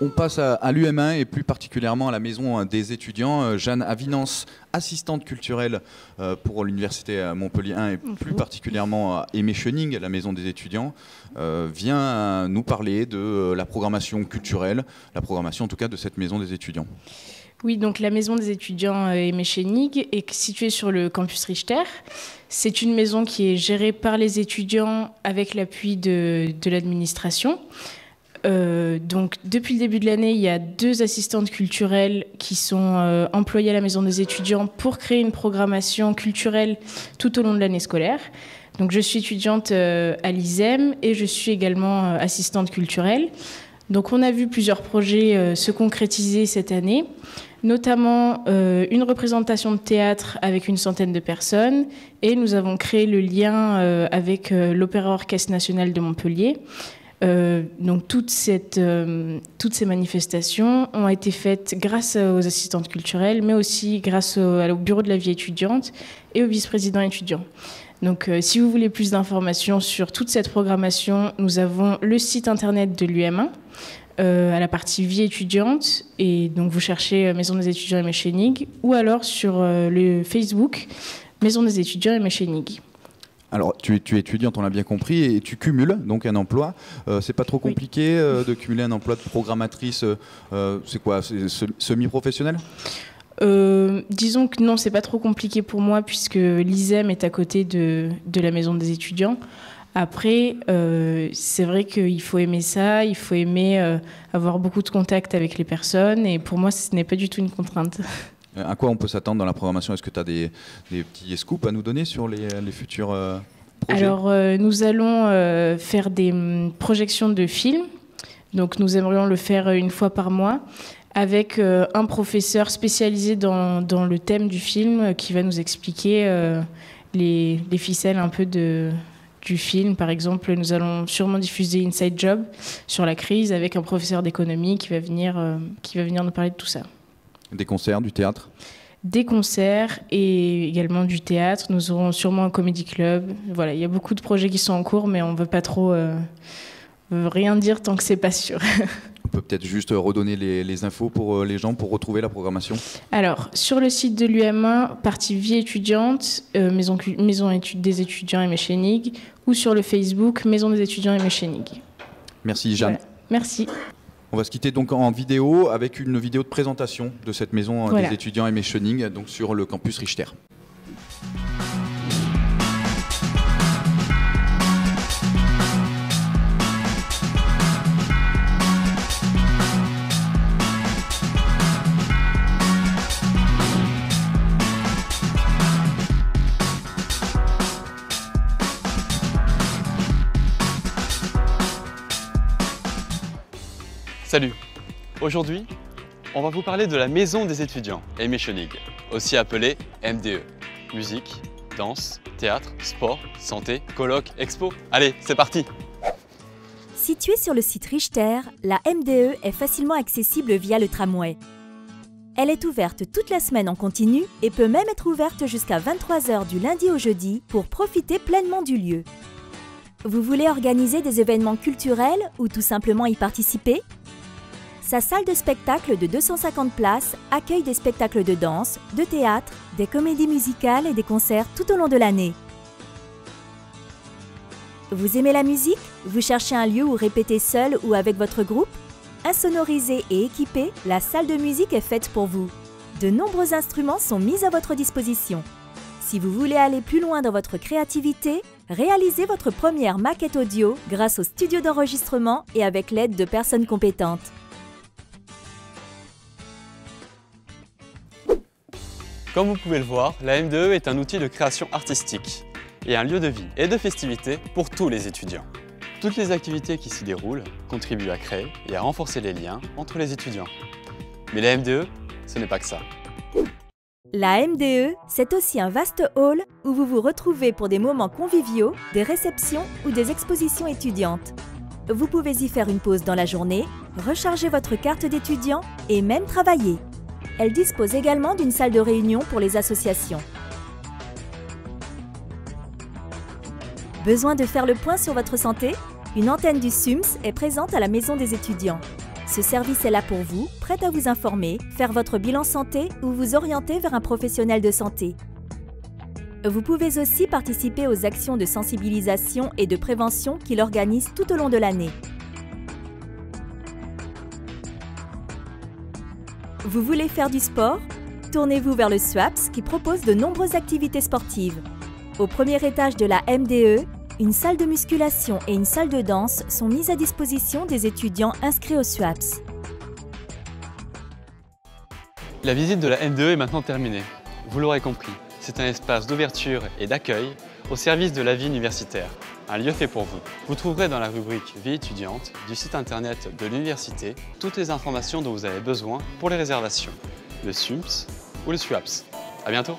On passe à l'UM1 et plus particulièrement à la maison des étudiants. Jeanne Avinance, assistante culturelle pour l'université Montpellier 1 et plus particulièrement à Aimé Chening, la maison des étudiants, vient nous parler de la programmation culturelle, la programmation en tout cas de cette maison des étudiants. Oui, donc la maison des étudiants Aimé Chening est située sur le campus Richter. C'est une maison qui est gérée par les étudiants avec l'appui de l'administration. Donc, depuis le début de l'année, il y a 2 assistantes culturelles qui sont employées à la maison des étudiants pour créer une programmation culturelle tout au long de l'année scolaire. Donc, je suis étudiante à l'ISEM et je suis également assistante culturelle. Donc, on a vu plusieurs projets se concrétiser cette année, notamment une représentation de théâtre avec une centaine de personnes, et nous avons créé le lien avec l'Opéra Orchestre National de Montpellier. Donc toutes ces manifestations ont été faites grâce aux assistantes culturelles, mais aussi grâce au bureau de la vie étudiante et au vice-président étudiant. Donc si vous voulez plus d'informations sur toute cette programmation, nous avons le site internet de l'UM1 à la partie vie étudiante, et donc vous cherchez Maison des étudiants Aimé Chening, ou alors sur le Facebook Maison des étudiants Aimé Chening. Alors, tu es étudiante, on l'a bien compris, et tu cumules donc un emploi. C'est pas trop compliqué de cumuler un emploi de programmatrice. C'est quoi, semi-professionnel ? Disons que non, c'est pas trop compliqué pour moi puisque l'ISEM est à côté de la maison des étudiants. Après, c'est vrai qu'il faut aimer ça, il faut aimer avoir beaucoup de contacts avec les personnes, et pour moi, ce n'est pas du tout une contrainte. À quoi on peut s'attendre dans la programmation ? Est-ce que tu as des petits scoops à nous donner sur les futurs projets ? Alors, nous allons faire des projections de films. Donc, nous aimerions le faire une fois par mois avec un professeur spécialisé dans le thème du film qui va nous expliquer les ficelles un peu du film. Par exemple, nous allons sûrement diffuser Inside Job sur la crise avec un professeur d'économie qui va venir nous parler de tout ça. Des concerts, du théâtre ? Des concerts et également du théâtre. Nous aurons sûrement un comédie club. Voilà, il y a beaucoup de projets qui sont en cours, mais on ne veut pas trop rien dire tant que c'est pas sûr. On peut peut-être juste redonner les infos pour les gens pour retrouver la programmation. Alors, sur le site de l'UM1, partie vie étudiante, maison des étudiants Aimé Chening, ou sur le Facebook Maison des étudiants Aimé Chening. Merci Jeanne. Voilà. Merci. On va se quitter donc en vidéo avec une vidéo de présentation de cette maison des étudiants Aimé Chening, donc sur le campus Richter. Salut! Aujourd'hui, on va vous parler de la Maison des étudiants Aimé Chening, aussi appelée MDE. Musique, danse, théâtre, sport, santé, colloques, expo. Allez, c'est parti! Située sur le site Richter, la MDE est facilement accessible via le tramway. Elle est ouverte toute la semaine en continu et peut même être ouverte jusqu'à 23 h du lundi au jeudi pour profiter pleinement du lieu. Vous voulez organiser des événements culturels ou tout simplement y participer ? Sa salle de spectacle de 250 places accueille des spectacles de danse, de théâtre, des comédies musicales et des concerts tout au long de l'année. Vous aimez la musique ? Vous cherchez un lieu où répéter seul ou avec votre groupe ? Insonorisée et équipée, la salle de musique est faite pour vous. De nombreux instruments sont mis à votre disposition. Si vous voulez aller plus loin dans votre créativité, réalisez votre première maquette audio grâce au studio d'enregistrement et avec l'aide de personnes compétentes. Comme vous pouvez le voir, la MDE est un outil de création artistique et un lieu de vie et de festivité pour tous les étudiants. Toutes les activités qui s'y déroulent contribuent à créer et à renforcer les liens entre les étudiants. Mais la MDE, ce n'est pas que ça. La MDE, c'est aussi un vaste hall où vous vous retrouvez pour des moments conviviaux, des réceptions ou des expositions étudiantes. Vous pouvez y faire une pause dans la journée, recharger votre carte d'étudiant et même travailler. Elle dispose également d'une salle de réunion pour les associations. Besoin de faire le point sur votre santé ? Une antenne du SUMS est présente à la Maison des étudiants. Ce service est là pour vous, prêt à vous informer, faire votre bilan santé ou vous orienter vers un professionnel de santé. Vous pouvez aussi participer aux actions de sensibilisation et de prévention qu'il organise tout au long de l'année. Vous voulez faire du sport? Tournez-vous vers le SWAPS qui propose de nombreuses activités sportives. Au premier étage de la MDE, une salle de musculation et une salle de danse sont mises à disposition des étudiants inscrits au SWAPS. La visite de la MDE est maintenant terminée. Vous l'aurez compris, c'est un espace d'ouverture et d'accueil au service de la vie universitaire, un lieu fait pour vous. Vous trouverez dans la rubrique Vie étudiante du site internet de l'université toutes les informations dont vous avez besoin pour les réservations, le SUMPS ou le SWAPS. À bientôt!